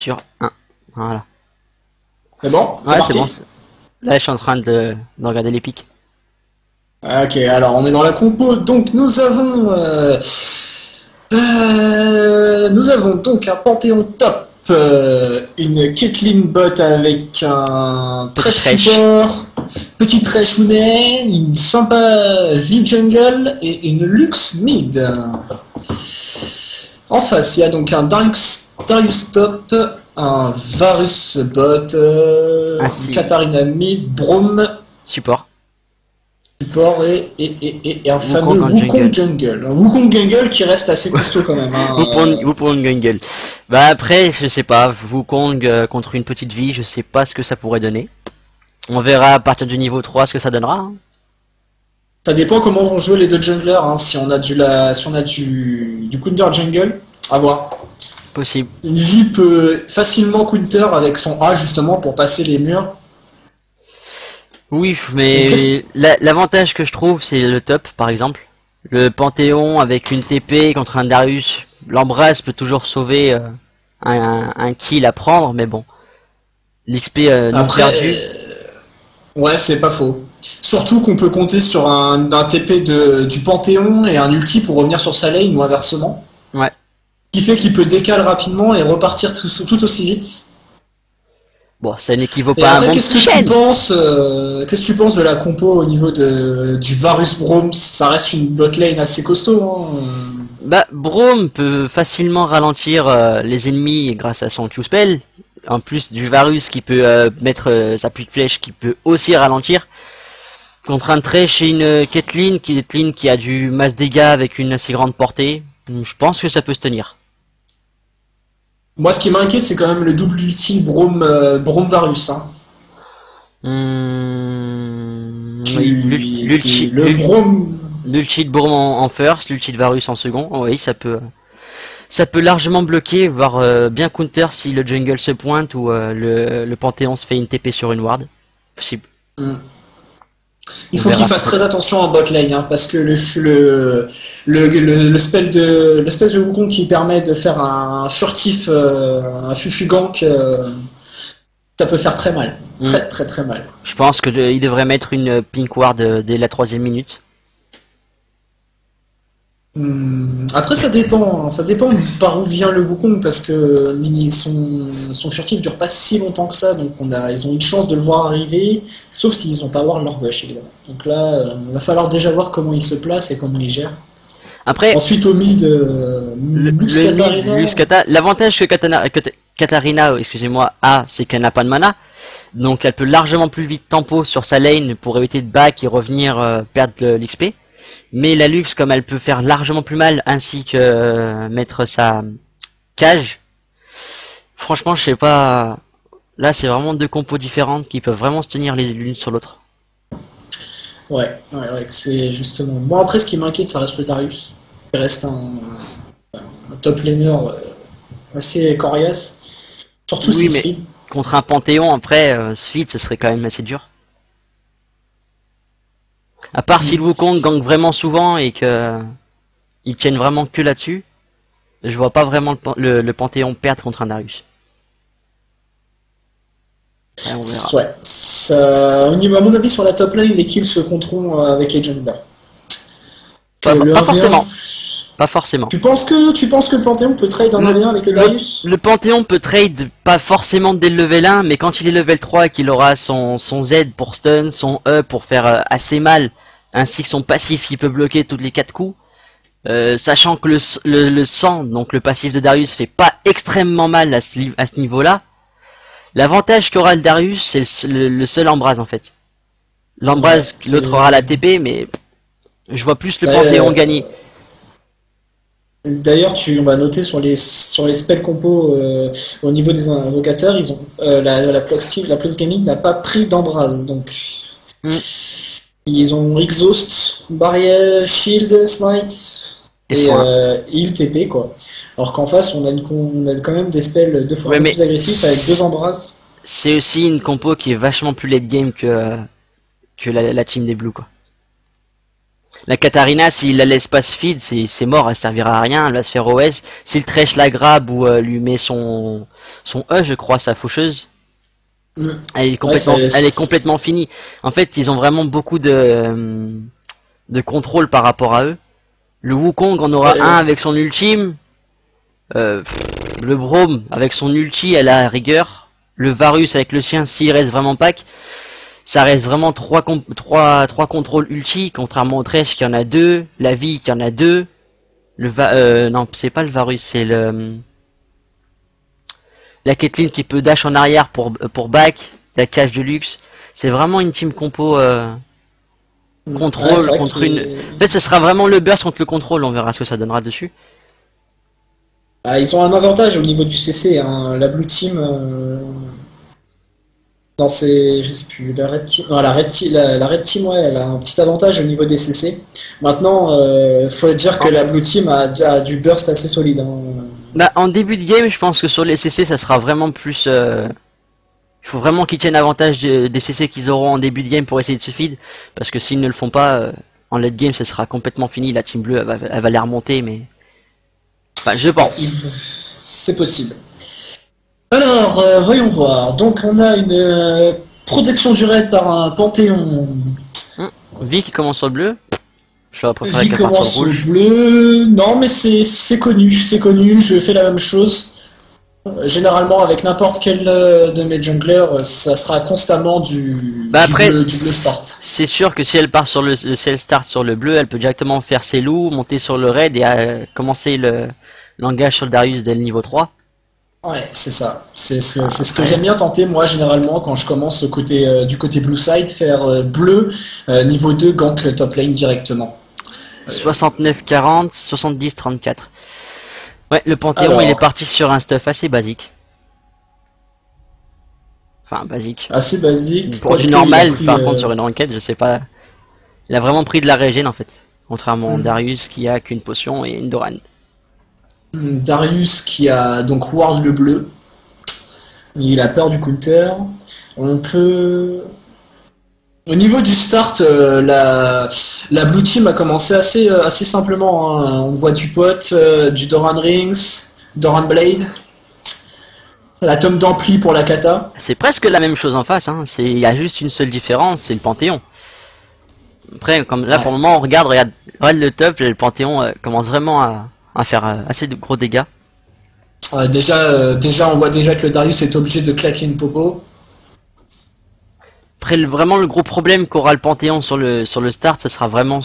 sur un. Voilà. C'est bon? C'est Ouais, c'est parti? bon. Là, je suis en train de regarder les pics. Ok, alors on est dans la compo, donc nous avons donc un Panthéon top, une Caitlyn bot avec un Petite Thresh fraîche. support, petit Thresh Hunet, une sympa V jungle et une Lux mid. En face, il y a donc un Darius top, un Varus bot, une Ainsi, Katarina mid, Braum support. support et un fameux Wukong en Wukong jungle. jungle. Un Wukong jungle qui reste assez costaud quand même. Wukong jungle. Bah après, je sais pas. Wukong contre une petite vie, je sais pas ce que ça pourrait donner. On verra à partir du niveau 3 ce que ça donnera, hein. Ça dépend comment vont jouer les deux junglers. Hein. Si on a du counter jungle, à voir. Possible. Une vie peut facilement counter avec son A justement pour passer les murs. Oui, Et mais l'avantage que je trouve, c'est le top, par exemple. Le Panthéon avec une TP contre un Darius. L'embrasse peut toujours sauver un kill à prendre, mais bon. L'XP non Après, perdu. ouais, c'est pas faux. Surtout qu'on peut compter sur un TP du Panthéon et un ulti pour revenir sur sa lane ou inversement. Ouais. Ce qui fait qu'il peut décaler rapidement et repartir tout aussi vite. Bon, ça n'équivaut Et pas à un après, monde qui chaîne. qu'est-ce que tu penses de la compo au niveau du Varus Braum? Ça reste une botlane assez costaud, hein. Bah, Braum peut facilement ralentir les ennemis grâce à son Q-spell. En plus du Varus qui peut mettre sa pluie de flèche qui peut aussi ralentir. Contre un Thresh et une Caitlyn qui a du masse dégâts avec une assez grande portée. Je pense que ça peut se tenir. Moi, ce qui m'inquiète, c'est quand même le double ulti Braum Varus, hein. Oui, Le Braum. l'ulti de Braum en first, l'ulti de Varus en second. Oh oui, ça peut largement bloquer, voire bien counter si le jungle se pointe ou le Panthéon se fait une TP sur une ward. Possible. Il On faut qu'il verra fasse peut-être. très attention en bot lane, hein, parce que le spell l'espèce de Wukong qui permet de faire un furtif, un fufu gank, ça peut faire très mal. Hmm. Très très très mal. Je pense que il devrait mettre une pink ward dès la troisième minute. Après, ça dépend, hein. Ça dépend par où vient le Wukong parce que son furtif dure pas si longtemps que ça, donc ils ont une chance de le voir arriver, sauf s'ils ont pas voir leur bush évidemment. Donc là, il va falloir déjà voir comment il se place et comment il gère. Après, Ensuite au mid, Lux le mid, Katarina. l'avantage que Katarina, excusez-moi, a, c'est qu'elle n'a pas de mana. Donc elle peut largement plus vite tempo sur sa lane pour éviter de back et revenir perdre l'XP. Mais la Lux, comme elle peut faire largement plus mal, ainsi que mettre sa cage, franchement, je sais pas. Là, c'est vraiment deux compos différentes qui peuvent vraiment se tenir l'une sur l'autre. Ouais, c'est justement. Bon, après, ce qui m'inquiète, ça reste le Darius. Il reste un top laner assez coriace, surtout Oui, si mais speed. contre un Panthéon, après, Sweet, ce serait quand même assez dur. À part si le Wukong gank vraiment souvent et que ils tiennent vraiment que là-dessus, je vois pas vraiment le Panthéon perdre contre un Darius. Ouais, on verra. Ouais. Au niveau, à mon avis, sur la top lane, les kills se compteront avec les junglers. Que le Pas 1v1, forcément. Pas forcément. tu penses que le Panthéon peut trade un Le, 1v1 avec le le, Darius? le Panthéon peut trade pas forcément dès le level 1, mais quand il est level 3 et qu'il aura son Z pour stun, son E pour faire assez mal, ainsi que son passif qui peut bloquer tous les 4 coups, sachant que le sang, donc le passif de Darius, fait pas extrêmement mal à ce niveau-là, l'avantage qu'aura le Darius, c'est le seul embrase en fait. Ouais, L'embrase, l'autre aura la TP, mais je vois plus le Panthéon Euh, gagner. D'ailleurs, on va noter sur les spells compo au niveau des invocateurs, ils ont la Plux Gaming n'a pas pris d'embrase, donc Hmm. ils ont exhaust, barrière, shield, smite Et et soin. heal TP quoi. Alors qu'en face, on a quand même des spells deux fois un Ouais, peu mais plus agressifs avec deux embrases. c'est aussi une compo qui est vachement plus late game que la team des Blues quoi. La Katarina, s'il la laisse pas se feed, c'est mort, elle servira à rien, elle va se faire OS. S'il trèche la grab ou lui met son E, je crois, sa faucheuse, Mm. elle est complètement finie. En fait, ils ont vraiment beaucoup de contrôle par rapport à eux. Le Wukong en aura un avec son ultime. Le Braum avec son ulti à la rigueur. Le Varus avec le sien, s'il reste vraiment pack. Ça reste vraiment trois contrôles ulti, contrairement au Thresh qui en a deux, la vie qui en a deux, non c'est pas le Varus, c'est la Caitlyn qui peut dash en arrière pour back, la cage de luxe. C'est vraiment une team compo contrôle contre une. En fait, ce sera vraiment le burst contre le contrôle, on verra ce que ça donnera dessus. Ah, ils ont un avantage au niveau du CC, hein. La Blue Team. Non, c'est, je sais plus, la Red Team, non, la Red Team, ouais, elle a un petit avantage au niveau des CC. Maintenant, faut dire que la Blue Team a du burst assez solide, hein. Bah, en début de game, je pense que sur les CC, ça sera vraiment plus. Il faut vraiment qu'ils tiennent avantage des CC qu'ils auront en début de game pour essayer de se feed, parce que s'ils ne le font pas, en late game, ça sera complètement fini. La team bleue, elle va les remonter, mais. Enfin, je pense. C'est possible. Alors, voyons voir. Donc, on a une protection du raid par un Panthéon. Vi qui commence sur le bleu. Je vais préférer Vi qu'elle parte commence sur au le rouge. bleu. Non, mais c'est connu. C'est connu. Je fais la même chose. Généralement, avec n'importe quel de mes junglers, ça sera constamment du bleu start. C'est sûr que si elle part sur si elle start sur le bleu, elle peut directement faire ses loups, monter sur le raid et commencer le langage sur le Darius dès le niveau 3. Ouais, c'est ça. C'est ce que j'aime bien tenter, moi, généralement, quand je commence du côté blue side, faire bleu, niveau 2, gank top lane directement. 69-40, 70-34. Ouais, le Panthéon, Alors, il est parti sur un stuff assez basique. Enfin, basique. Assez basique. Pour du normal, par contre, sur une enquête, je sais pas. Il a vraiment pris de la régène, en fait. Contrairement à Darius, qui a qu'une potion et une Doran. Darius qui a donc ward le bleu. Il a peur du counter. On peut... Au niveau du start, la Blue Team a commencé assez simplement, hein. On voit du pot, du Doran Rings, Doran Blade, la tome d'ampli pour la kata. C'est presque la même chose en face, hein. Il y a juste une seule différence, c'est le Panthéon. Après, comme là pour le moment, on regarde le top, le Panthéon commence vraiment à faire assez de gros dégâts. Déjà, on voit déjà que le Darius est obligé de claquer une popo. Après, vraiment le gros problème qu'aura le Panthéon sur le start, ce sera vraiment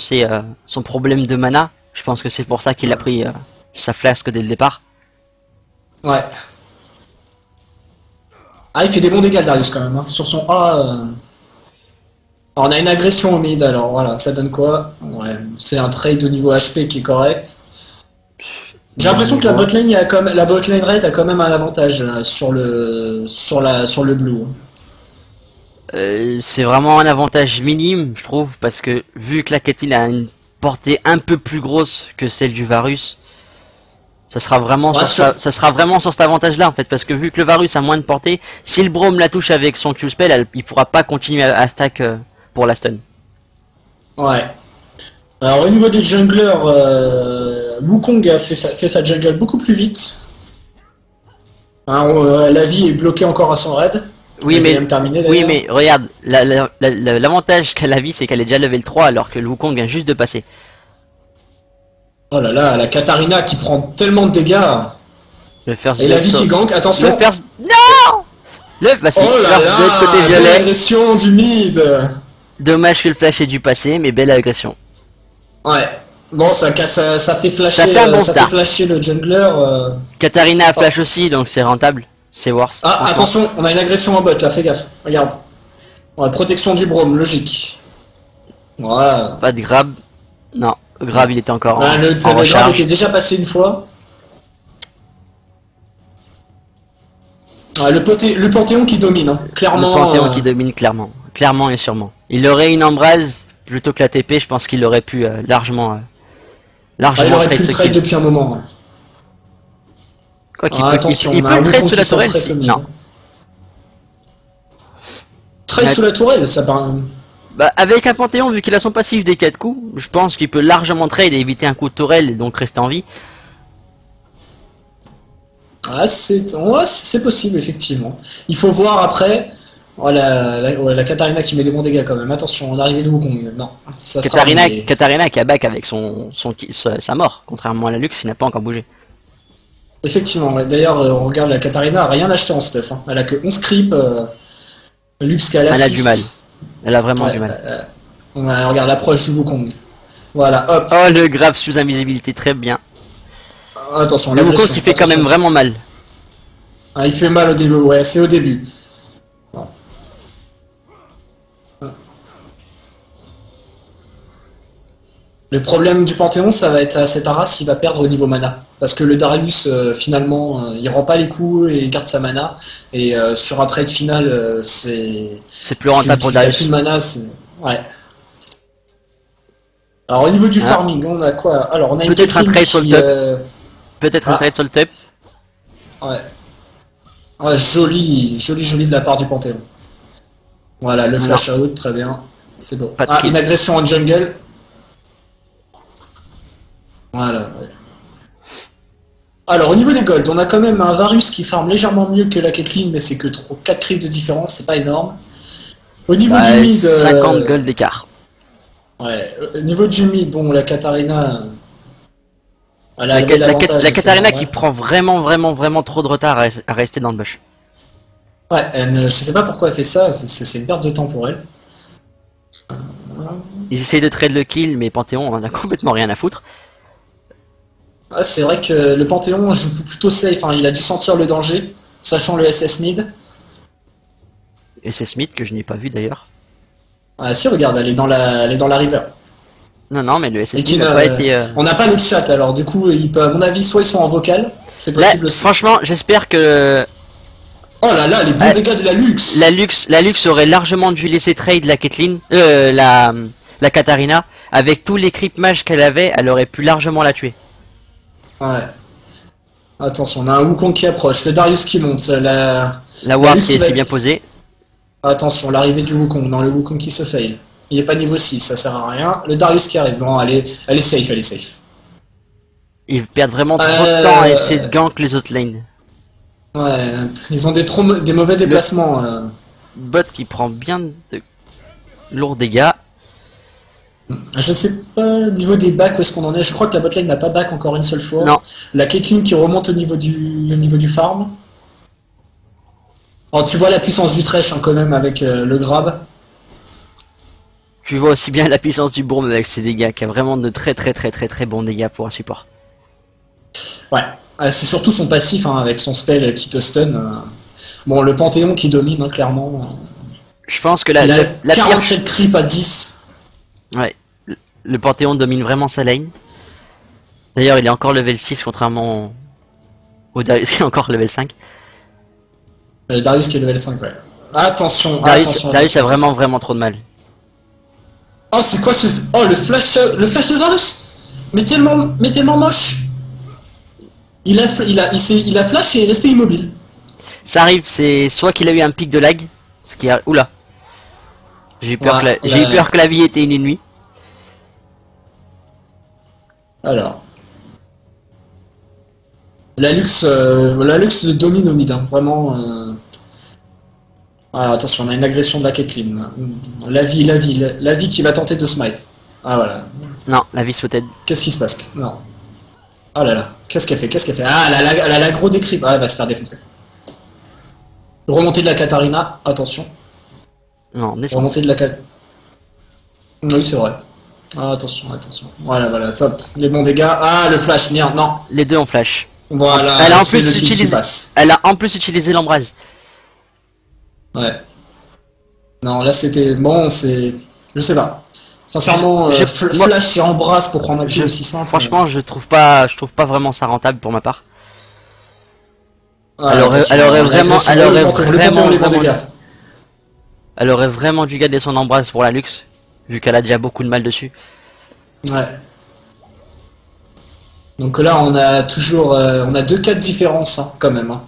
son problème de mana. Je pense que c'est pour ça qu'il a pris sa flasque dès le départ. Ouais. Ah, il fait des bons dégâts le Darius quand même, hein. Sur son A... Alors, on a une agression au mid, alors voilà, ça donne quoi? Ouais, c'est un trade au niveau HP qui est correct. J'ai l'impression que la botlane rate a quand même un avantage sur le blue. C'est vraiment un avantage minime, je trouve, parce que vu que la Caitlyn a une portée un peu plus grosse que celle du Varus, ça sera vraiment, ça sera vraiment sur cet avantage-là, en fait, parce que vu que le Varus a moins de portée, si le Braum la touche avec son Q-spell, il pourra pas continuer à stack pour la stun. Ouais. Alors au niveau des junglers, Wukong a fait sa jungle beaucoup plus vite. Hein, la vie est bloquée encore à son raid. Oui mais regarde, l'avantage qu'a la vie, c'est qu'elle est déjà level 3 alors que le Wukong vient juste de passer. Oh là là, la Katarina qui prend tellement de dégâts. Et la vie qui gank, attention. Non. Bah si, oh là là, côté violet. belle agression du mid. Dommage que le flash ait dû passer, mais belle agression. Ouais. Bon, ça fait flasher, fait flasher le jungler. Katarina a flash aussi, donc c'est rentable. C'est worse. Ah, attention, on a une agression en bot là, fais gaffe. Regarde. Ouais, protection du Braum, logique. Voilà. Pas de grab. Non, grab il était encore en le grab était déjà passé une fois. Ah, le Panthéon qui domine, hein. Clairement. Le Panthéon qui domine clairement. Clairement et sûrement. Il aurait une embrase plutôt que la TP, je pense qu'il aurait pu largement. Il aurait pu le trade depuis un moment. Ouais. Quoi qu'il il peut le trade sous la tourelle. Non. Trade sous la tourelle, ça paraît. Bah, avec un Panthéon, vu qu'il a son passif des 4 coups, je pense qu'il peut largement trade et éviter un coup de tourelle et donc rester en vie. Ah, ouais, c'est possible, effectivement. Il faut voir après. Oh, ouais, la Katarina qui met des bons dégâts quand même. Attention, l'arrivée de Wukong. Non, ça sera Katarina qui a back avec sa mort, contrairement à la Lux, il n'a pas encore bougé. Effectivement, ouais. D'ailleurs, on regarde la Katarina, a rien acheté en stuff. Hein. Elle a que 11 creep. Lux qu'elle a Elle a du mal. Elle a vraiment du mal. Ouais, regarde l'approche du Wukong. Voilà, hop. Oh, le grave sous invisibilité, très bien. Attention, le Wukong qui fait quand même vraiment mal. Ah, il fait mal au début, ouais, c'est au début. Le problème du Panthéon, ça va être à cet Aras, il va perdre au niveau mana. Parce que le Darius, finalement, il rend pas les coups et il garde sa mana. Et sur un trade final, c'est plus rentable pour Darius. Plus de mana, ouais. Alors au niveau du farming, on a quoi? Alors on a une peut-être un trade sur le top. Peut-être un trade sur le top. Ouais. Ouais, joli de la part du Panthéon. Voilà, le flash out, très bien. C'est beau. Une agression en jungle. Voilà, ouais. Alors au niveau des golds, on a quand même un Varus qui farm légèrement mieux que la Caitlyn, mais c'est que 4 creeps de différence, c'est pas énorme. Au niveau du mid... 50 gold d'écart. Ouais, au niveau du mid, bon, la Katarina... La Katarina qui prend vraiment trop de retard à rester dans le bush. Ouais, je sais pas pourquoi elle fait ça, c'est une perte de temps pour elle. Ils essayent de trade le kill, mais Panthéon en a complètement rien à foutre. Ah, c'est vrai que le Panthéon joue plutôt safe, hein. Il a dû sentir le danger, sachant le SS mid. SS mid que je n'ai pas vu d'ailleurs. Ah si, regarde, elle est dans la river. Non, mais le SS mid n'a pas été... On n'a pas le chat, alors du coup, il peut, à mon avis, soit ils sont en vocal, c'est possible aussi. Franchement, j'espère que... Oh là là, les bons dégâts de la Lux. La Lux aurait largement dû laisser trade la Caitlyn, la Katarina. Avec tous les creep mages qu'elle avait, elle aurait pu largement la tuer. Ouais. Attention, on a un Wukong qui approche, le Darius qui monte, la ward qui est si bien posée. Attention, l'arrivée du Wukong, dans le Wukong qui se fail. Il est pas niveau 6, ça sert à rien. Le Darius qui arrive, bon, elle est safe, Ils perdent vraiment trop de temps à essayer de gank les autres lanes. Ouais, ils ont des mauvais déplacements. Bot qui prend bien de lourds dégâts. Je sais pas, au niveau des backs, où est-ce qu'on en est? Je crois que la botlane n'a pas back encore une seule fois. Non. La Caitlyn qui remonte au niveau du farm. Oh, tu vois la puissance du Thresh, hein, quand même, avec le grab. Tu vois aussi bien la puissance du Bourne avec ses dégâts, qui a vraiment de très bons dégâts pour un support. Ouais, c'est surtout son passif, hein, avec son spell qui te stun. Bon, le Panthéon qui domine, hein, clairement. Je pense que il a 47 creep à 10. Ouais, le Panthéon domine vraiment sa lane. D'ailleurs, il est encore level 6, contrairement au Darius qui est encore level 5. Le Darius qui est level 5, ouais. Attention, Darius a vraiment trop de mal. Oh, c'est quoi ce... Oh, le flash de Darius. Mais tellement moche. Il a flash et est resté immobile. Ça arrive, c'est soit qu'il a eu un pic de lag, ce qui a... Oula. J'ai eu peur que la vie était une nuit. Alors. La Lux domine au mid, hein, vraiment. Alors attention, on a une agression de la Caitlyn. La vie qui va tenter de smite. Ah voilà. Non, la vie peut-être. Qu'est-ce qui se passe? Non. Oh là là, qu'est-ce qu'elle fait? Ah, elle a l'aggro des creeps. Ah, elle va se faire défoncer. Remontée de la Katarina, attention. Non, descend. Remontée de la Katarina. Oui, c'est vrai. Ah, attention. Voilà, ça, les bons dégâts. Ah, le flash, merde, non. Les deux ont flash. Voilà, elle a en plus utilisé l'embrase. Ouais. Non, là c'était... Bon, c'est... Je sais pas. Sincèrement, flash et embrase pour prendre un kill aussi simple. Franchement, je trouve pas vraiment ça rentable pour ma part. Ouais, elle aurait vraiment dû garder son embrase pour la Lux, vu qu'elle a déjà beaucoup de mal dessus. Ouais. Donc là, on a toujours... on a 2 cas de différence, hein, quand même. Hein.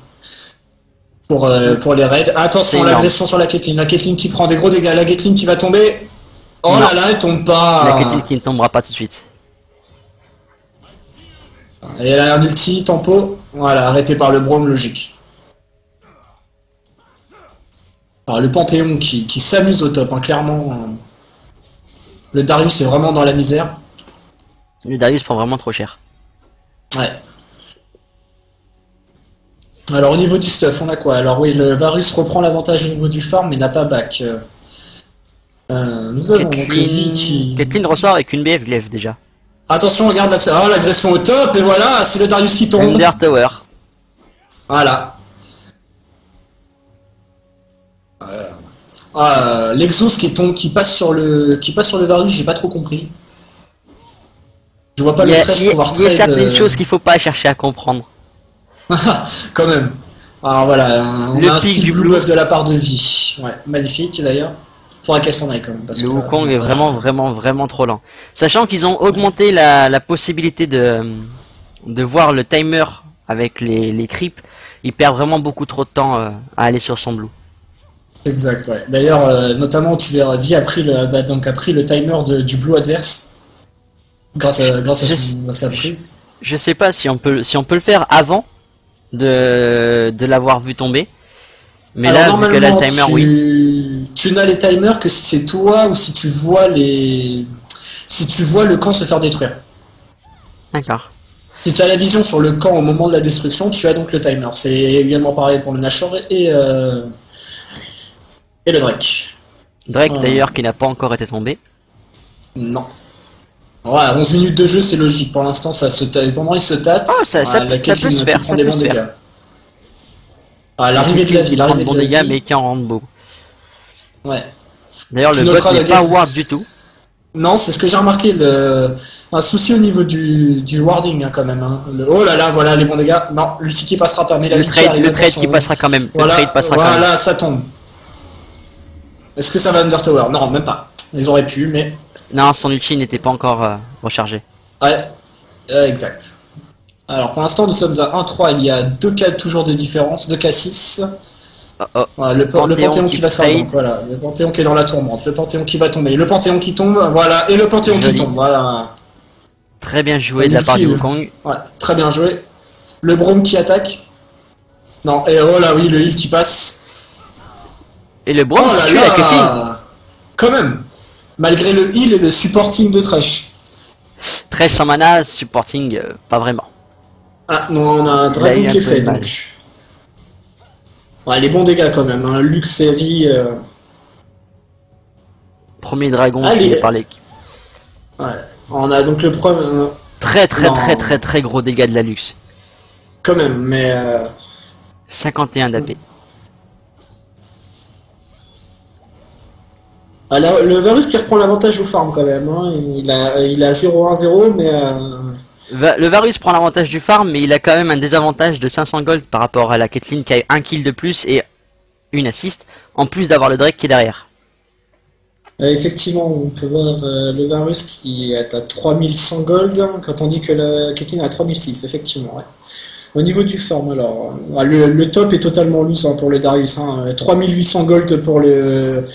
Pour les raids. Attention, l'agression sur la Caitlyn. La Caitlyn qui prend des gros dégâts. La Caitlyn qui va tomber. Oh Non. là là, elle tombe La pas. Caitlyn qui ne tombera pas tout de suite. Et elle a un ulti, tempo. Voilà, arrêté par le Braum, logique. Alors le Panthéon qui s'amuse au top, hein, clairement. Le Darius est vraiment dans la misère. Le Darius prend vraiment trop cher. Ouais. Alors au niveau du stuff, on a quoi? Alors oui, le Varus reprend l'avantage au niveau du farm, mais n'a pas back. Nous avons donc Vi qui... Caitlyn ressort avec une BF glaive déjà. Attention, regarde là, oh, l'agression au top, et voilà, c'est le Darius qui tombe. Under Tower. Voilà. L'Exos qui passe sur le Varus, j'ai pas trop compris. Je vois pas le trash pouvoir trade. Il y a certaines choses qu'il faut pas chercher à comprendre. Quand même. Alors voilà, on Le a un pic style du blue blue. buff de la part de Vi. Ouais, magnifique d'ailleurs. Faudra qu'elle s'en aille quand même. Parce Le que, Wukong est ça- vraiment trop lent. Sachant qu'ils ont augmenté la possibilité de voir le timer avec les creeps, il perd vraiment beaucoup trop de temps à aller sur son blue. Exact, ouais. D'ailleurs, notamment, tu verras, Vi a pris le timer du blue adverse. Grâce à sa prise. Je sais pas si on peut le faire avant de l'avoir vu tomber. Mais Alors, là, vu qu'elle a le normalement, timer, oui. tu n'as les timers que si c'est toi ou si tu vois le camp se faire détruire. D'accord. Si tu as la vision sur le camp au moment de la destruction, tu as donc le timer. C'est également pareil pour le Nashor et le Drake. Drake Ah. d'ailleurs qui n'a pas encore été tombé. Non. Ouais, 11 minutes de jeu, c'est logique. Pour l'instant, pendant il se tâte. Oh, ça peut se faire, ça peut se faire. Ah, l'arrivée de la vie, qui prend de l'arrivée bons de la dégâts vie. mais qui en rendent beaucoup. Ouais. D'ailleurs, Tu le bot noteras n'est la pas guess- ward du tout. Non, c'est ce que j'ai remarqué. Un souci au niveau du warding, hein, quand même. Hein. Oh là là, voilà les bons dégâts. Non, l'ulti qui passera pas, mais la Le vie qui trade, arrive, le trade attention. qui passera quand même. Voilà, Le trade passera quand même. voilà, ça tombe. Est-ce que ça va Under Tower? Non, même pas. Ils auraient pu, mais. Non, son ulti n'était pas encore rechargé. Ouais, exact. Alors pour l'instant, nous sommes à 1-3. Il y a 2 cas toujours de différence, 2 cas 6. Oh, oh. Voilà, le Panthéon qui va trade. sortir. Voilà, le Panthéon qui est dans la tourmente, le Panthéon qui va tomber, le Panthéon qui tombe, voilà, et le Panthéon qui Joli. tombe, voilà. Très bien joué de la part du Wukong. Ouais, très bien joué. Le Braum qui attaque. Non, et oh là oui, le heal qui passe. Et le Braum Oh qui là tue la Caitlyn. là. Quand même. Malgré le heal et le supporting de Thresh. Très sans mana, supporting, pas vraiment. Ah non, on a un Il a dragon eu un qui est peu fait de mal. donc. Ouais, les bons dégâts quand même, hein. Lux et Vi. Premier dragon Allez. tué par l'équipe. Ouais. On a donc le premier. Très gros dégâts de la luxe. Quand même, mais. 51 d'AP. Alors, le Varus qui reprend l'avantage au farm quand même. Hein. Il a 0-1-0, mais. Le Varus prend l'avantage du farm, mais il a quand même un désavantage de 500 gold par rapport à la Caitlyn qui a 1 kill de plus et une assist, en plus d'avoir le Drake qui est derrière. Effectivement, on peut voir le Varus qui est à 3100 gold, hein, quand on dit que la Caitlyn est à 3006, effectivement. Ouais. Au niveau du farm, alors, le top est totalement loose, hein, pour le Darius. Hein, 3800 gold pour le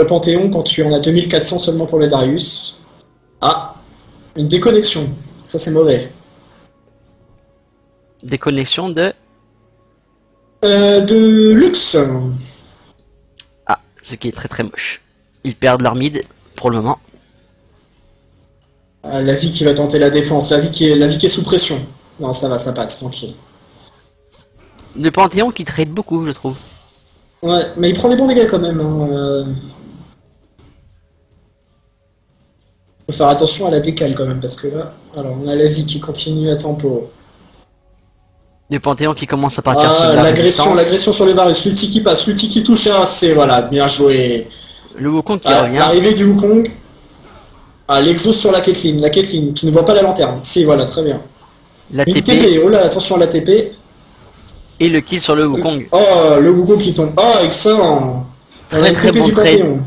Panthéon, quand tu en as 2400 seulement pour le Darius. Ah, une déconnexion, ça c'est mauvais. Déconnexion de... De Lux. Ah, ce qui est très moche. Ils perdent leur mid pour le moment. La vie qui va tenter la défense, la vie qui est sous pression. Non, ça va, ça passe, tranquille. Le Panthéon qui trade beaucoup, je trouve. Ouais, mais il prend des bons dégâts quand même. Hein. Faut faire attention à la décale quand même, parce que là, alors on a la vie qui continue à tempo. Le Panthéon qui commence à partir sur Ah, de la l'agression résistance. sur les Varus, l'ulti qui passe, l'ulti qui touche, ah, c'est voilà, bien joué. Le Wukong qui Ah, revient. l'arrivée du Wukong. Ah, l'exhaust sur la Caitlyn qui ne voit pas la lanterne. Si, voilà, très bien. La Une TP TP, oh là, attention à la TP. et le kill sur le Wukong. Oh, le Wukong qui tombe. Oh, excellent. On a une Très TP bon du trade. Panthéon.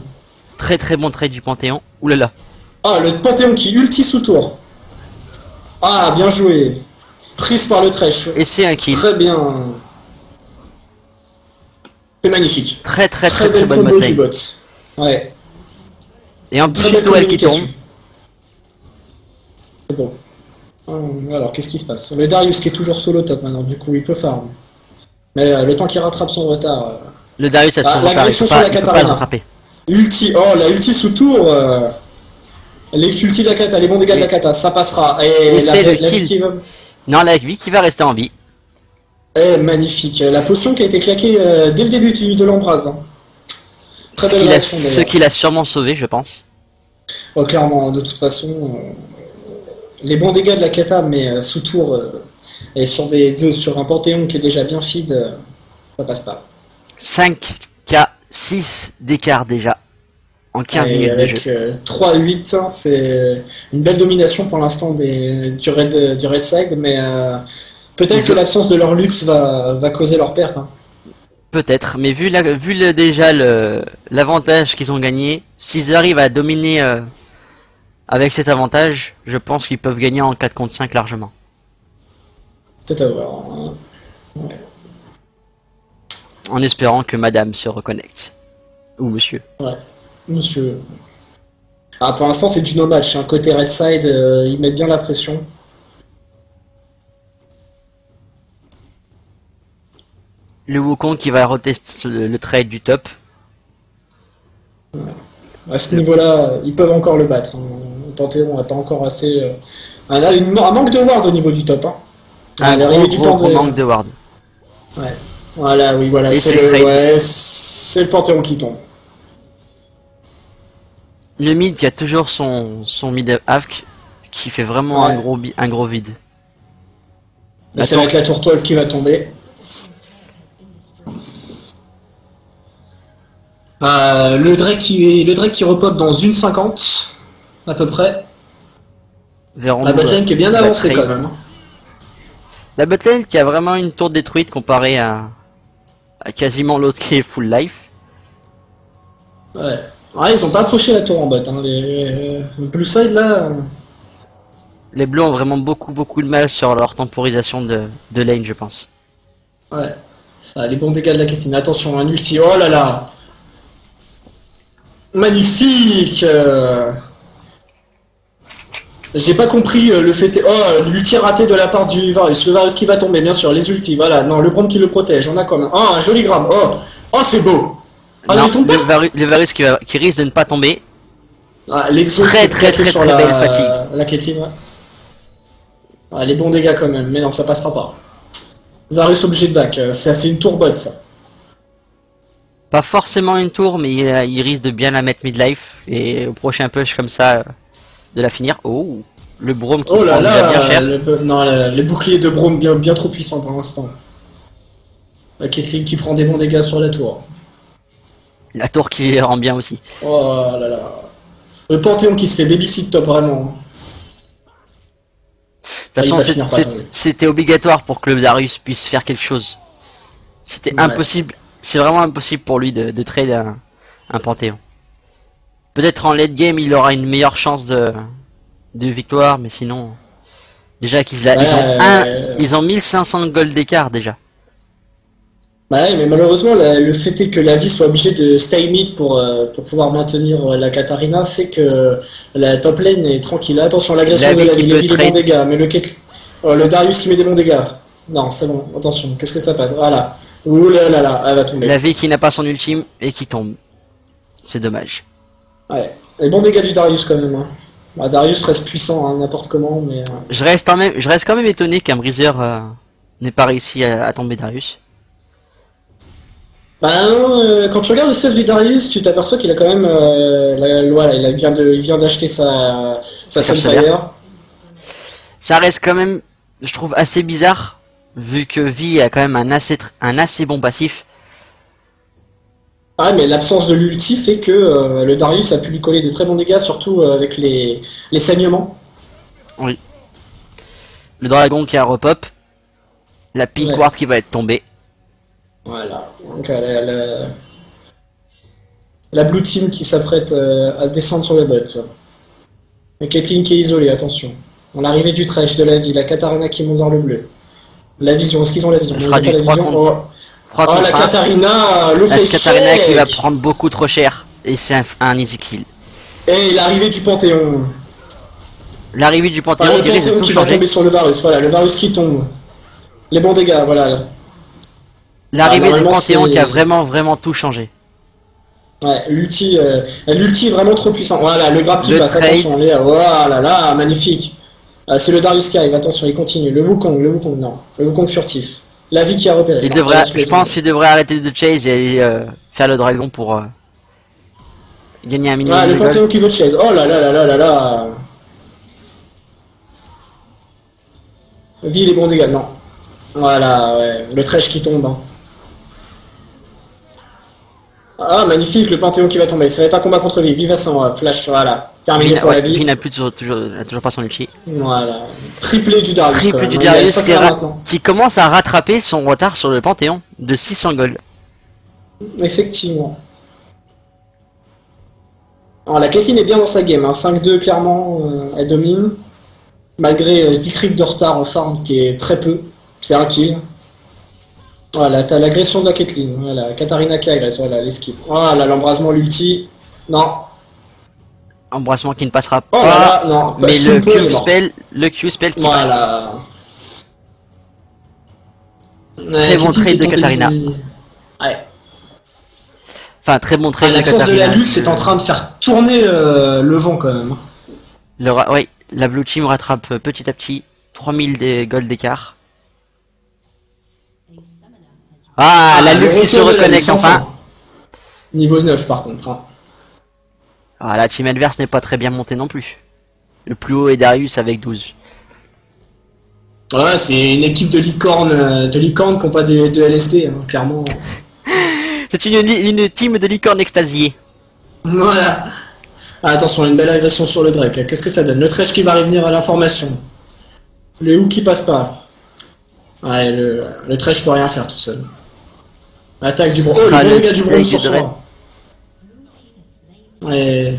Très bon trade du Panthéon. Oulala. Ah, le Panthéon qui ulti sous tour. Ah, bien joué. Prise par le Thresh. Et c'est un kill. Très bien. C'est magnifique. Très Très belle bonne combo du bataille. bot. Ouais. Et en plus, Très belle plutôt elle qui tombe. communication. C'est bon. Alors, qu'est-ce qui se passe? Le Darius qui est toujours solo top maintenant, du coup, il peut farm. Mais le temps qu'il rattrape son retard. Le Darius a son retard, L'agression sur la il peut pas le Katarina. rattraper. Ulti, oh la ulti sous tour. Les ulti de la kata, les bons dégâts de la kata, ça passera. Et Essaie de la vie kill. qui va. Non, la vie qui va rester en vie. Magnifique. La potion qui a été claquée dès le début de l'embrase. Hein. Très belle réaction Ce d'ailleurs. qui l'a sûrement sauvé, je pense. Oh, clairement, de toute façon, les bons dégâts de la kata, mais sous tour et sur un panthéon qui est déjà bien feed, ça passe pas. 5K, 6 d'écart déjà. En 15 Et minutes de avec jeu. 3-8, hein, c'est une belle domination pour l'instant du Red Side, mais peut-être que l'absence de leur luxe va causer leur perte. Hein. Peut-être, mais déjà l'avantage qu'ils ont gagné, s'ils arrivent à dominer avec cet avantage, je pense qu'ils peuvent gagner en 4 contre 5 largement. Peut-être à voir. Hein. Ouais. En espérant que madame se reconnecte. Ou monsieur. Ouais, monsieur. Ah, pour l'instant, c'est du no match. Hein. Côté Red Side, ils mettent bien la pression. Le Wukong qui va retester le trade du top. À ce niveau-là, ils peuvent encore le battre. Hein. Panthéon n'a pas encore assez. Un manque de ward au niveau du top. Hein. Un gros de... manque de ward. Ouais. Voilà, oui, voilà. C'est le Panthéon qui tombe. Le mid qui a toujours son mid Havk qui fait vraiment un gros vide. C'est avec la tour 12 qui va tomber. Le Drake qui repop dans 1,50 à peu près. La botlane qui est bien avancée quand même. La botlane qui a vraiment une tour détruite comparée à quasiment l'autre qui est full life. Ouais. Ils ont pas approché la tour en bot. Hein. Les blue side là. Les bleus ont vraiment beaucoup de mal sur leur temporisation de lane, je pense. Ouais. Les bons dégâts de la Katina. Attention, un ulti. Oh là là. Magnifique. J'ai pas compris le fait. Oh, l'ulti raté de la part du Varus. Le Varus qui va tomber, bien sûr. Les ultis, voilà. Non, le Brom qui le protège. On a quand même. Oh, un joli gramme. Oh, c'est beau. Ah, non, le Varus qui risque de ne pas tomber. Très belle fatigue. La Caitlyn, ouais. Les bons dégâts quand même. Mais non, ça passera pas. Varus obligé de back. C'est une tour bot, ça. Pas forcément une tour, mais il risque de bien la mettre midlife. Et au prochain push comme ça, de la finir. Oh, le Braum qui prend déjà bien cher. Les boucliers de Braum bien trop puissants pour l'instant. La Caitlyn qui prend des bons dégâts sur la tour. La tour qui les rend bien aussi. Oh là là. Le Panthéon qui se fait babysit top vraiment. De toute façon, c'était obligatoire pour que le Darius puisse faire quelque chose. C'était impossible. C'est vraiment impossible pour lui de trade un Panthéon. Peut-être en late game il aura une meilleure chance de victoire, mais sinon déjà ils ont 1500 gold d'écart déjà. Ouais, mais malheureusement le fait est que la vie soit obligée de stay mid pour pouvoir maintenir la Katarina fait que la top lane est tranquille. Attention, l'agression de la vie, les bons dégâts, mais le Darius qui met des bons dégâts. Non, c'est bon, attention, qu'est-ce que ça passe? Voilà. Ouh là là là, elle va tomber. La vie qui n'a pas son ultime et qui tombe. C'est dommage. Ouais, les bons dégâts du Darius quand même. Hein. Darius reste puissant hein, n'importe comment, mais. Je reste quand même étonné qu'un briseur n'ait pas réussi à tomber Darius. Quand tu regardes le stuff du Darius, tu t'aperçois qu'il a quand même. Il vient d'acheter sa Sunfire. Ça reste quand même, je trouve, assez bizarre. Vu que Vi a quand même un assez bon passif. Ah mais l'absence de l'ulti fait que le Darius a pu lui coller de très bons dégâts, surtout avec les saignements. Oui. Le dragon qui a repop. La pink ward qui va être tombée. Voilà. Donc la blue team qui s'apprête à descendre sur les bots. Et Caitlyn qui est isolée, attention. On l'arrivée du trash de la vie, la Katarina qui monte dans le bleu. La vision, est-ce qu'ils ont la vision? Sera du 3 contre... la Katarina, la Katarina qui va prendre beaucoup trop cher. Et c'est un easy kill. Et l'arrivée du Panthéon. L'arrivée du Enfin, Panthéon le qui risque de Panthéon tout qui va changer. tomber sur le Varus. Voilà, le Varus qui tombe. Les bons dégâts, voilà. L'arrivée du normalement, Panthéon c'est- qui a vraiment tout changé. Ouais, l'ulti est vraiment trop puissant. Voilà, le grab qui Le passe, trade. attention, Léa. Voilà, là, magnifique. C'est le Darius qui arrive, attention, il continue. Le Wukong, non. Le Wukong furtif. La vie qui a repéré. Il Non, devrait, laisse-le je pense tomber. qu'il devrait arrêter de chase et aller faire le dragon pour gagner un minimum Ah, de le gold. Panthéon qui veut de chaise. Oh là là là là là là. Vie les bons dégâts, non. Voilà, ouais. Le Thresh qui tombe. Hein. Ah, magnifique, le Panthéon qui va tomber. Ça va être un combat contre vie. Vive à 100, Flash, voilà. Terminé pour la vie. Vi n'a plus n'a toujours pas son ulti. Voilà. Triplé du Darius. Triple quand même, du hein. Il a le Darius sacré maintenant. qui commence à rattraper son retard sur le Panthéon de 600 gold. Effectivement. Alors, la Caitlyn est bien dans sa game. Hein. 5-2, clairement, elle domine. Malgré 10 creeps de retard en farm, ce qui est très peu. C'est un kill. Voilà, t'as l'agression de la Caitlyn. Voilà, Katarina qui agresse. Voilà, l'esquive. Voilà, l'embrasement, l'ulti. Non. Embrassement qui ne passera Oh pas. là là, non. Mais Simple, elle est morte. le Q spell qui passe. Voilà. Très bon trade de Katarina. Ouais. Enfin, très bon Ah, trade de la course de la Katarina. Lux est en train de faire tourner le vent quand même. Oui, la Blue Team rattrape petit à petit 3000 gold d'écart. Ah, la le Lux qui se retour de la reconnecte Lux, enfin. Niveau 9 par contre. Hein. Ah, la team adverse n'est pas très bien montée non plus. Le plus haut est Darius avec 12. Ouais, c'est une équipe de licornes qui n'ont pas de LSD, hein, clairement. C'est une team de licornes extasiées. Voilà. Ah, attention, une belle agression sur le Drake. Qu'est-ce que ça donne? Le Thresh qui va revenir à l'information. Le Hook qui passe pas. Ouais, le Thresh peut rien faire tout seul. Attaque du bronze. Oh, le bon dégât du bronze sur soi. Ouais.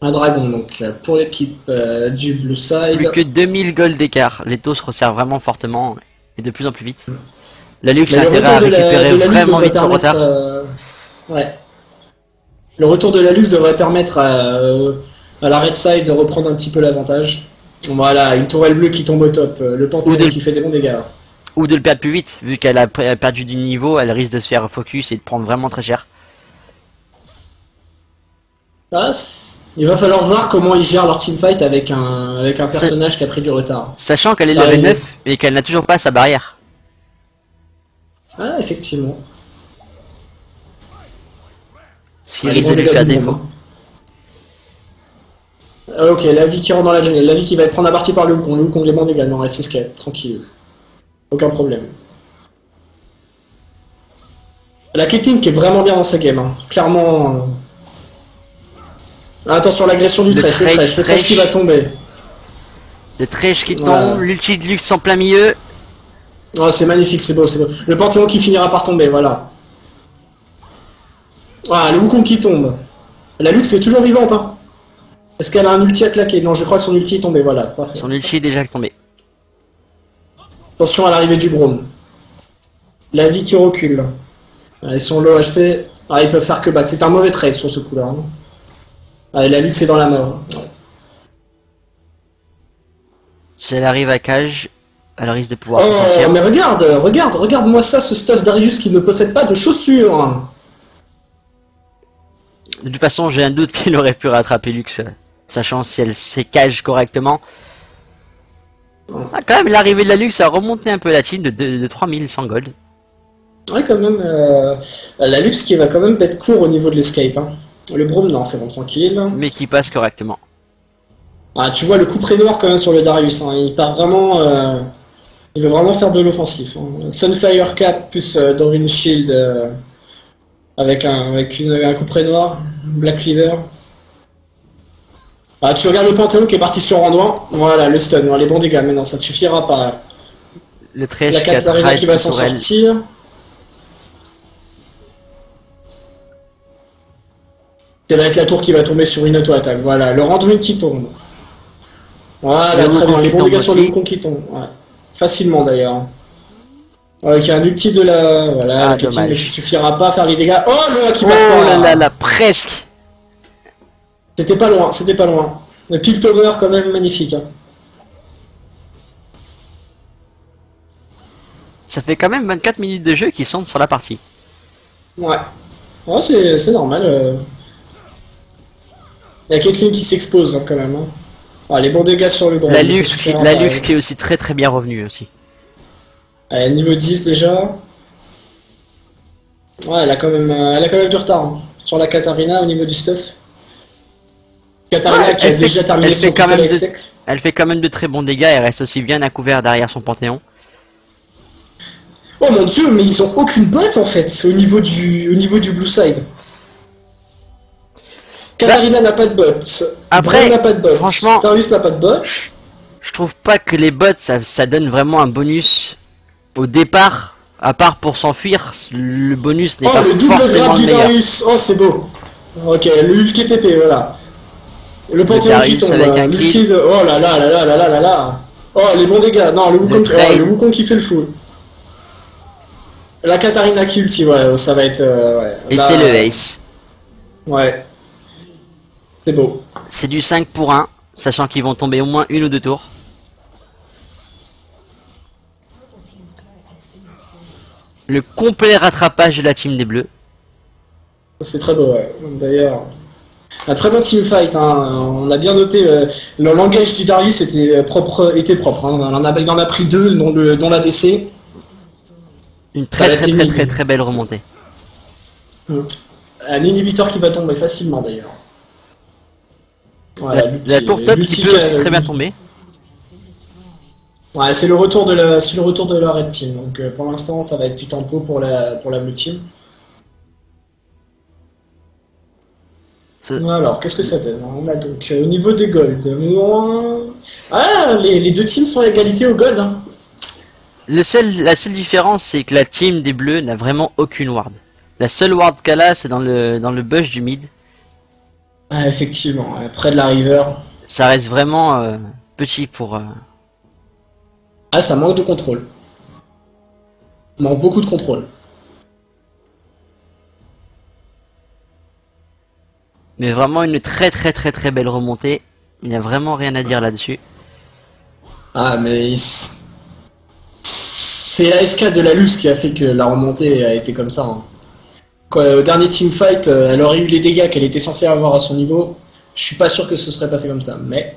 Un dragon, donc, pour l'équipe du Blue Side. Plus que 2000 gold d'écart. Les taux se resserrent vraiment fortement et de plus en plus vite. La Lux a Mais le intérêt à retour de récupérer la Lux vraiment devrait vite son permettre, retard. ouais. Le retour de la Lux devrait permettre à la Red Side de reprendre un petit peu l'avantage. Voilà, une tourelle bleue qui tombe au top. Le Panthéon qui fait des bons dégâts. Ou de le perdre plus vite, vu qu'elle a perdu du niveau, elle risque de se faire focus et de prendre vraiment très cher. Ah, il va falloir voir comment ils gèrent leur teamfight avec un personnage qui a pris du retard. Sachant qu'elle est level 9 et qu'elle n'a toujours pas sa barrière. Ah, effectivement. Ce qui risque de lui faire défaut. Ah, ok, la vie qui rentre dans la jungle, la vie qui va être prendre à partie par le Wukong. Le Wukong les bande également, elle s'escape, tranquille. Aucun problème. La Caitlyn qui est vraiment bien dans sa game, hein. Clairement. Attention, l'agression du Thresh, le Thresh qui va tomber. Le Thresh qui tombe, l'ulti de Lux en plein milieu. Oh, c'est magnifique, c'est beau, c'est beau. Le Panthéon qui finira par tomber, voilà. Ah, le Wukong qui tombe. La Lux est toujours vivante, hein. Est-ce qu'elle a un ulti à claquer? Non, je crois que son ulti est tombé, voilà, parfait. Son ulti est déjà tombé. Attention à l'arrivée du Braum. La vie qui recule. Ils sont low HP. Ah, ils peuvent faire que battre. C'est un mauvais trade sur ce coup-là. Hein. Ah, la Lux est dans la mort. Ouais. Si elle arrive à cage, elle risque de pouvoir se Oh, sortir. mais regarde-moi ça, ce stuff Darius qui ne possède pas de chaussures. De toute façon, j'ai un doute qu'il aurait pu rattraper Lux, sachant si elle s'écage correctement. Ah, quand même, l'arrivée de la Lux a remonté un peu la team de 3100 gold. Ouais, quand même. La Lux qui va quand même être court au niveau de l'escape. Hein. Le Braum, non, c'est bon, tranquille. Mais qui passe correctement. Ah, tu vois le coup près noir quand même sur le Darius. Hein. Il part vraiment. Il veut vraiment faire de l'offensif. Hein. Sunfire Cap plus Dorine Shield avec un coup près noir. Black Cleaver. Ah, tu regardes le Panthéon qui est parti sur Randouin. Voilà, le stun. Les bons dégâts. Mais non, ça ne suffira pas. Le Thresh La Katarina qui va s'en sortir. Ça va être la tour qui va tomber sur une auto-attaque. Voilà, le Randouin qui tombe. Voilà, très bien. Les bons dégâts sur le Wukong qui tombe. Ouais. Facilement d'ailleurs. Avec un ulti de la. Voilà, la Caitlyn, mais qui suffira pas à faire les dégâts. Oh, le qui passe pas. Oh là là là, presque. C'était pas loin, c'était pas loin. Le Piltover quand même magnifique. Hein. Ça fait quand même 24 minutes de jeu qui sont sur la partie. Ouais. Ouais, c'est normal. Il y a quelqu'un qui s'expose hein, quand même. Hein. Ah, les bons dégâts sur le bras. La Lux qui est aussi très très bien revenue aussi. Niveau 10 déjà. Ouais, elle a quand même du retard hein, sur la Katarina au niveau du stuff. Katarina ouais, qui a déjà terminé son pistolet sec. Elle fait quand même de très bons dégâts, elle reste aussi bien à couvert derrière son panthéon. Oh mon dieu, mais ils ont aucune botte en fait au niveau du blue side. Katarina n'a pas de botte. Après, n'a pas de botte. Franchement, Darius n'a pas de botte. Je trouve pas que les bots ça donne vraiment un bonus au départ. À part pour s'enfuir, le bonus n'est pas le double forcément grab le du meilleur. Darius. Oh c'est beau. Ok, le Hulk est TP, voilà. Le Panthéon qui tombe. L'ulti de... Oh là là là là là là là là. Oh les bons dégâts. Non, le Wukong qui fait le fou. La Katarina qui ulti, ouais, ça va être... ouais. Et là, c'est le ace. Ouais. C'est beau. C'est du 5 pour 1, sachant qu'ils vont tomber au moins une ou deux tours. Le complet rattrapage de la team des Bleus. C'est très beau, ouais. D'ailleurs, un très bon teamfight. Hein. On a bien noté le langage du Darius était propre. Hein. Il en a pris deux, dont l'ADC. Une très belle remontée. Un inhibiteur qui va tomber facilement d'ailleurs. Voilà, la tour top qui peut aussi très bien tomber. Ouais, c'est le retour de la Red Team. Donc pour l'instant, ça va être du tempo pour la Blue Team. Alors, qu'est-ce que ça donne? On a donc au niveau des gold, ah, les deux teams sont à égalité au gold. Hein. La seule différence, c'est que la team des Bleus n'a vraiment aucune ward. La seule ward qu'elle a, c'est dans le bush du mid. Ah, effectivement, près de la river. Ça reste vraiment petit pour... Ah, ça manque de contrôle. Il manque beaucoup de contrôle. Mais vraiment une très belle remontée. Il n'y a vraiment rien à dire là-dessus. Ah, mais... C'est l'AFK de la Luz qui a fait que la remontée a été comme ça. Hein. Au dernier teamfight, elle aurait eu les dégâts qu'elle était censée avoir à son niveau. Je suis pas sûr que ce serait passé comme ça, mais...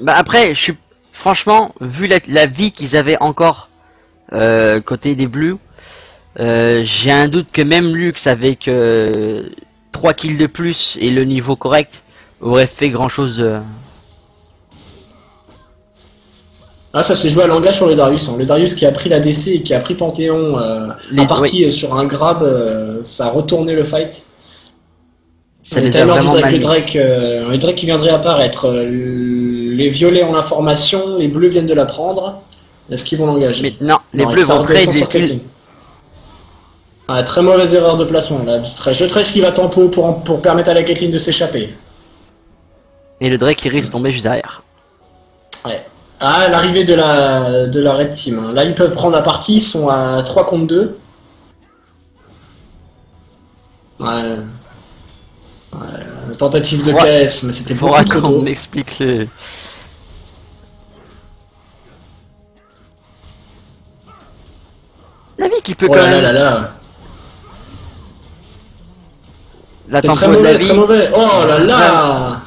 Bah après, franchement, vu la vie qu'ils avaient encore côté des Bleus, j'ai un doute que même Lux avec 3 kills de plus et le niveau correct aurait fait grand chose. Ah, ça s'est joué à langage sur le Darius. Hein. Le Darius qui a pris la DC et qui a pris Panthéon en partie sur un grab, ça a retourné le fight. Ça les a vraiment mal le Drake qui viendrait apparaître. Les violets ont l'information, les bleus viennent de la prendre. Est-ce qu'ils vont l'engager? Mais non, les bleus vont trade les... Ah, très mauvaise erreur de placement là. Je trèche qui va tempo pour permettre à la Caitlyn de s'échapper. Et le Drake qui risque de tomber juste derrière. Ouais. Ah, l'arrivée de la Red Team. Hein. Là, ils peuvent prendre la partie, ils sont à 3 contre 2. Ouais. Tentative de KS, mais c'était beaucoup trop tôt. On explique le... La vie qui peut quand même... La tempo très mauvais, très mauvais. Oh là là.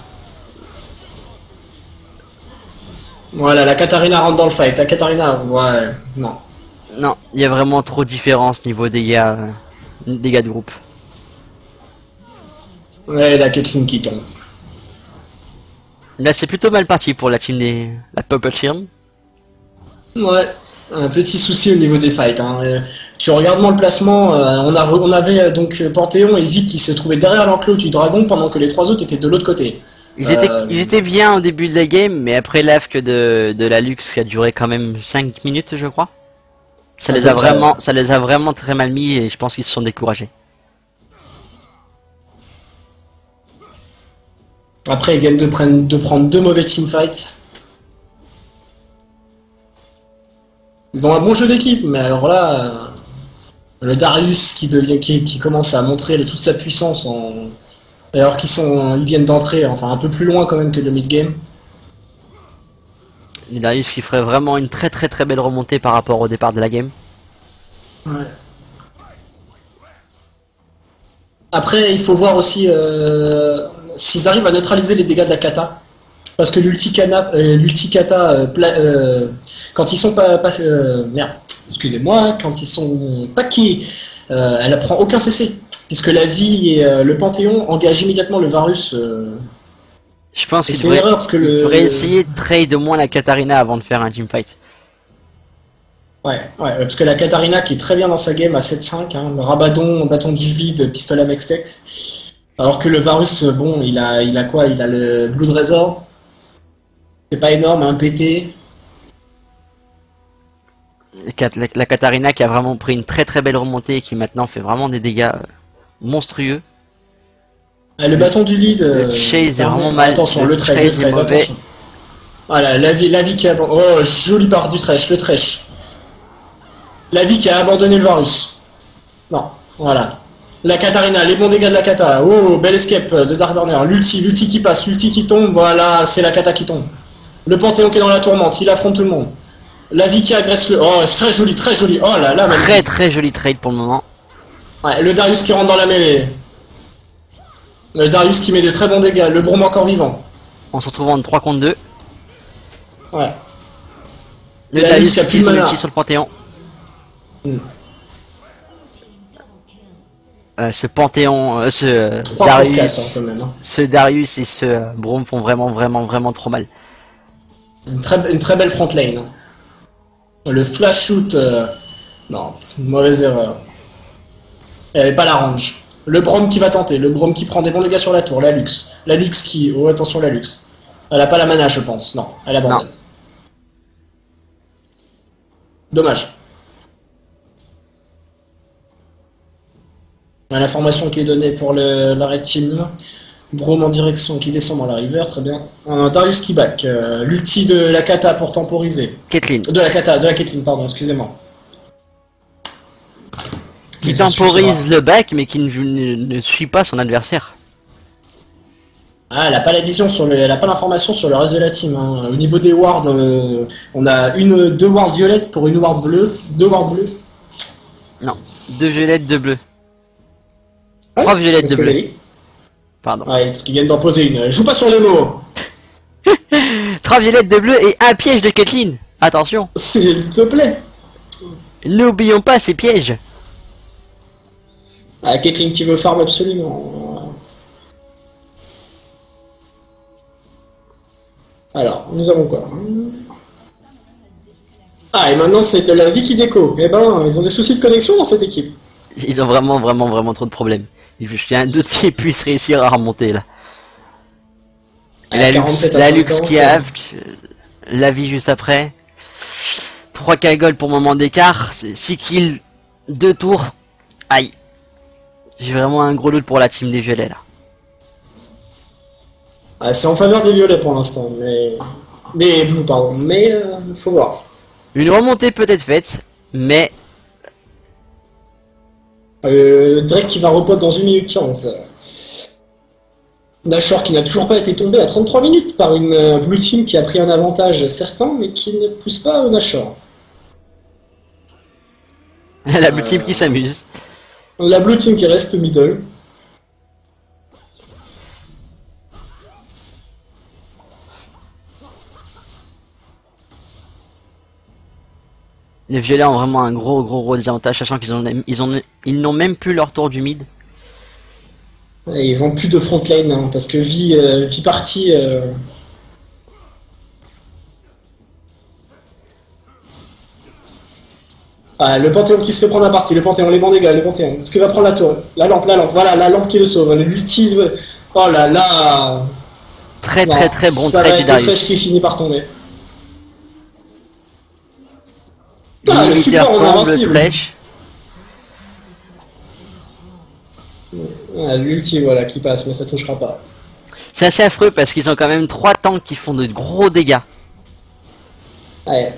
Voilà, la Katarina rentre dans le fight. La Katarina, ouais, non. Non, il y a vraiment trop de différence niveau dégâts de groupe. Ouais, la Caitlyn qui tombe. Là, c'est plutôt mal parti pour la team la Purple Firm. Ouais, un petit souci au niveau des fights. Hein. Tu regardes le placement, on avait donc Panthéon et Vic qui se trouvaient derrière l'enclos du dragon pendant que les trois autres étaient de l'autre côté. Ils étaient bien au début de la game, mais après l'AFK de la Lux qui a duré quand même 5 minutes, je crois. Ça les a vraiment très mal mis et je pense qu'ils se sont découragés. Après, ils viennent de prendre deux mauvais teamfights. Ils ont un bon jeu d'équipe, mais alors là, le Darius qui commence à montrer toute sa puissance Alors ils viennent d'entrer, enfin un peu plus loin quand même que le mid-game. Les Darius qui ferait vraiment une très très très belle remontée par rapport au départ de la game. Ouais. Après, il faut voir aussi s'ils arrivent à neutraliser les dégâts de la kata. Parce que l'ulti kata, quand ils sont merde, excusez-moi, quand ils sont paquets, elle prend aucun CC. Puisque la vie et le Panthéon engagent immédiatement le Varus. Je pense Et qu'il c'est une erreur parce que il devrait essayer de trade au moins la Katarina avant de faire un teamfight. Ouais, parce que la Katarina qui est très bien dans sa game à 7-5, hein, Rabadon, bâton du vide, pistolet à Mextex. Alors que le Varus, bon, il a quoi? Il a le Blood Razor. C'est pas énorme, un PT. La Katarina qui a vraiment pris une très très belle remontée et qui maintenant fait vraiment des dégâts monstrueux. Le bâton du vide. Chase est vraiment mal. Attention, le trade, attention. Voilà, la vie qui a abandonné. Oh, joli part du trèche, le trèche. La vie qui a abandonné le Varus. Non, voilà. La Katarina, les bons dégâts de la Kata. Oh, bel escape de Darkburner. L'ulti qui passe, l'ulti qui tombe. Voilà, c'est la Kata qui tombe. Le Panthéon qui est dans la tourmente, il affronte tout le monde. La vie qui agresse le... Oh, très joli, très joli. Oh là là, très très joli trade pour le moment. Ouais, le Darius qui rentre dans la mêlée. Le Darius qui met des très bons dégâts. Le Brom encore vivant. On se retrouve en 3 contre 2. Ouais. Le Darius qui a plus de mana sur le Panthéon. Ce Panthéon, Darius, 4, hein, quand même, hein. Ce Darius et ce Brom font vraiment trop mal. Une très belle front lane. Hein. Le flash shoot, non, mauvaise erreur. Elle avait pas la range. Le Brom qui va tenter, le Brom qui prend des bons dégâts sur la tour, la Lux. La Lux qui... Oh, attention la Lux. Elle a pas la mana, je pense. Non, elle abandonne. Non. Dommage. L'information qui est donnée pour la Red Team. Brom en direction qui descend dans la river, très bien. Darius qui back. L'ulti de la Kata pour temporiser. Caitlyn. De la Caitlyn, pardon, excusez-moi. Qui temporise le back mais qui ne suit pas son adversaire. Ah, elle a pas la vision elle a pas l'information sur le reste de la team. Hein. Au niveau des wards, on a deux wards violettes pour une ward bleue, 2 wards bleus. Non, 2 violettes, 2 bleus. Ouais, 3 violettes, 2 bleus. Pardon. Ouais, parce qu'ils viennent d'en poser une. Joue pas sur les mots. 3 violettes, 2 bleus et un piège de Caitlyn. Attention. S'il te plaît. N'oublions pas ces pièges. Ah, Caitlyn qui veut farm absolument. Alors, nous avons quoi? Ah, et maintenant c'est de la vie qui déco. Eh ben, ils ont des soucis de connexion dans cette équipe. Ils ont vraiment trop de problèmes. Il y a un doute qu'ils puissent réussir à remonter là. La Lux qui a la vie juste après. 3K gold pour moment d'écart. 6 kills, 2 tours. Aïe. J'ai vraiment un gros doute pour la team des violets là. Ah, c'est en faveur des violets pour l'instant, mais... Des blues, pardon. Mais, faut voir. Une remontée peut être faite, mais... Drake qui va repop dans 1 minute 15. Nashor qui n'a toujours pas été tombé à 33 minutes par une blue team qui a pris un avantage certain, mais qui ne pousse pas Nashor. La blue team qui s'amuse. La blue team qui reste middle. Les violets ont vraiment un gros désavantage, sachant qu'ils n'ont même plus leur tour du mid. Et ils ont plus de front lane, hein, parce que vie partie. Ah, le Panthéon qui se fait prendre à partie, le Panthéon, les bons dégâts, le Panthéon. Est-ce que va prendre la tour? La lampe, voilà, la lampe qui le sauve. L'ulti. Oh là là. Très bon trade du Darius. Ça va être le flèche qui finit par tomber. Ah, le support en invincible. Ah, l'ulti voilà qui passe, mais ça touchera pas. C'est assez affreux parce qu'ils ont quand même 3 tanks qui font de gros dégâts. Ouais.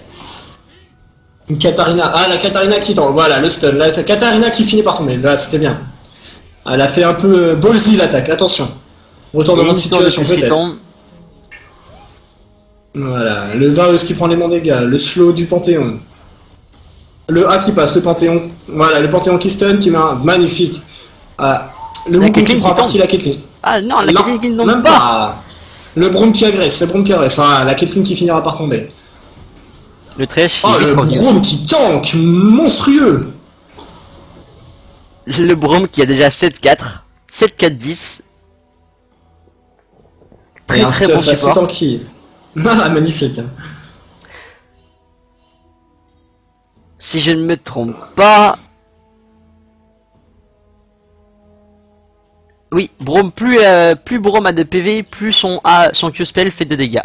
Une Katarina. Ah, la Katarina qui tombe. Voilà, le stun. La Katarina qui finit par tomber. Là, c'était bien. Elle a fait un peu ballsy l'attaque. Attention. Retournement de une tour de situation plus qui peut-être. tombe. Voilà, le Darius qui prend les bons dégâts, le slow du Panthéon. Le A qui passe, le Panthéon. Voilà, le Panthéon qui stun, qui met un magnifique. Ah, le La Wukong Caitlyn qui prend qui à partie tombe. la Caitlyn. Ah non, la Non, Caitlyn qui ne tombe même pas. pas. Le Braum qui agresse, le Braum qui agresse. Ah, la Caitlyn qui finira par tomber. Le Thresh, Oh, il est le revenu Braum qui tank, monstrueux. aussi. Le Braum qui a déjà 7-4. 7-4-10. Et Très un très bon stuff assez support. tanky. Ah, magnifique. Si je ne me trompe pas... Oui, Braum, plus Braum a de PV, plus son Q-spell fait de dégâts.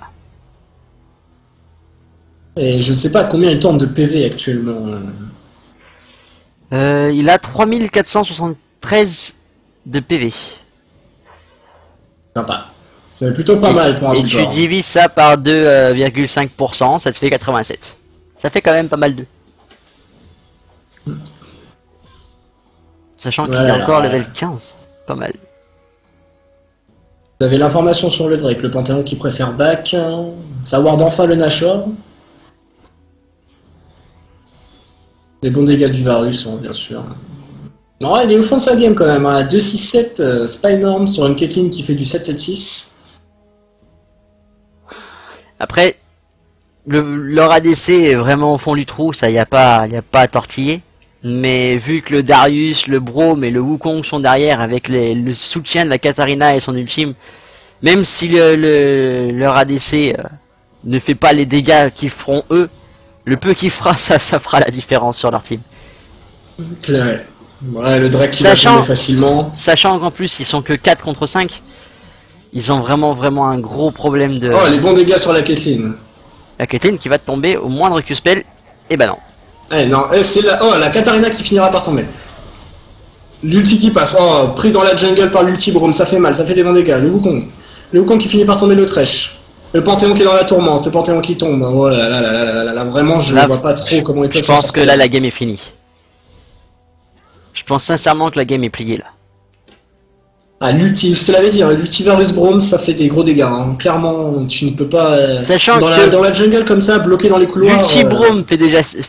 Et je ne sais pas combien il tourne de PV actuellement. Il a 3473 de PV. Sympa. C'est plutôt pas mal pour un Et support. tu divises ça par 2,5%, ça te fait 87. Ça fait quand même pas mal de. Sachant qu'il est Voilà. encore level 15. Pas mal. Vous avez l'information sur le Drake, le Panthéon qui préfère back. Ça ward enfin le Nashor. Les bons dégâts du Varus, hein, bien sûr. Non, il est au fond de sa game quand même. Hein. 2-6-7, c'est pas énorme sur une Caitlyn qui fait du 7-7-6. Après, leur ADC est vraiment au fond du trou, ça y a pas à tortiller. Mais vu que le Darius, le Braum et le Wukong sont derrière avec le soutien de la Katarina et son ultime, même si leur ADC ne fait pas les dégâts qu'ils feront eux, le peu qu'il fera, ça fera la différence sur leur team. Claire. Ouais, le Drake qui va tomber facilement. Sachant qu'en plus ils sont que 4 contre 5, ils ont vraiment un gros problème de... Oh, les bons dégâts sur la Caitlyn. La Caitlyn qui va tomber au moindre Q-spell, et bah non. Eh non, c'est la Katarina qui finira par tomber. L'ulti qui passe, oh, pris dans la jungle par l'ulti Braum, ça fait mal, ça fait des bons dégâts. Le Wukong. Le Wukong qui finit par tomber le Thresh. Le Panthéon qui est dans la tourmente, le Panthéon qui tombe. Oh là là là là là là là, vraiment je ne vois pas trop comment il peut Je s'en pense sortir. que là la game est finie. Je pense sincèrement que la game est pliée là. Ah, l'ulti, je te l'avais dit, hein, l'ulti Varus Braum, ça fait des gros dégâts. Hein. Clairement, tu ne peux pas. Sachant dans que dans la jungle comme ça, bloqué dans les couloirs. L'ulti Braum fait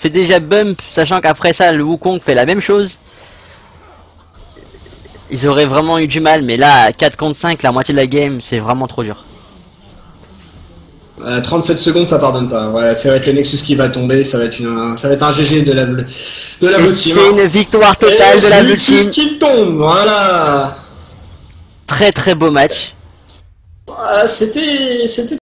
déjà bump, sachant qu'après ça le Wukong fait la même chose. Ils auraient vraiment eu du mal, mais là à 4 contre 5, la moitié de la game, c'est vraiment trop dur. 37 secondes, ça pardonne pas. Ouais, ça va être le Nexus qui va tomber, ça va être un GG de la Blue Team. C'est une victoire totale Et de la Blue Nexus Team. qui tombe, voilà. Très beau match. C'était